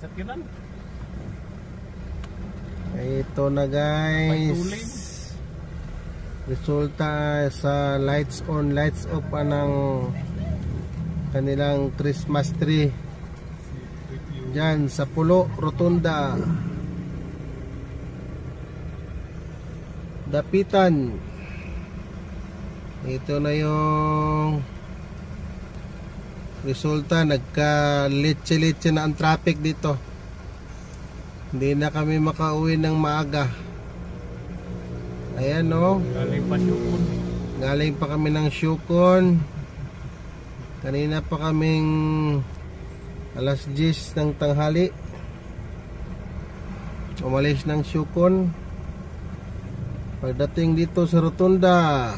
Sakiran. Ito na guys. Resulta sa lights on, lights off ng kanilang Christmas tree dyan sa Pulo Rotunda, Dapitan. Ito na yung resulta. Nagka-litsi-litsi na ang traffic dito. Hindi na kami makauwi ng maaga. Ayan o. Galing pa Syukon. Galing pa kami ng Syukon. Kanina pa kaming alas 10 ng tanghali umalis ng Syukon. Pagdating dito sa Rotunda,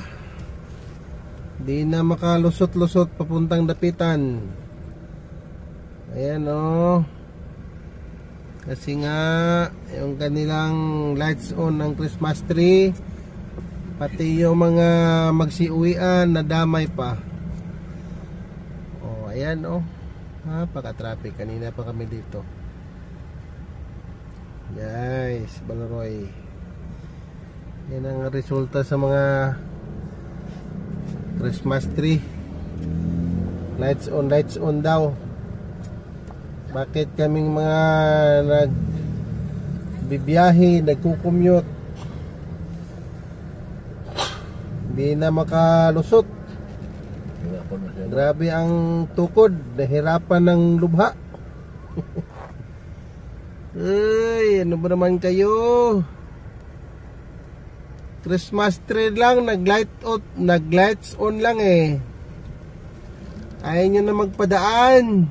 di na makalusot-lusot papuntang Dapitan. Ayan o. Kasi nga yung kanilang lights on ng Christmas tree, pati yung mga magsiuwian na damay pa. O ayan o. Napaka-traffic. Kanina pa kami dito guys, Baloroy. Yan ang resulta sa mga Christmas tree. Lights on daw. Bakit kaming mga nagbibiyahe, nagkukumute, hindi na makalusot. Grabe ang tukod, nahirapan ng lubha. Ay, ano ba naman kayo? Christmas tree lang, nag-lights on lang eh. Ayaw nyo na magpadaan.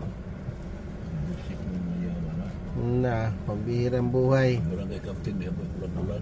Na, pambihirang buhay. Barangay Captain, di ba? Bulan-bulan.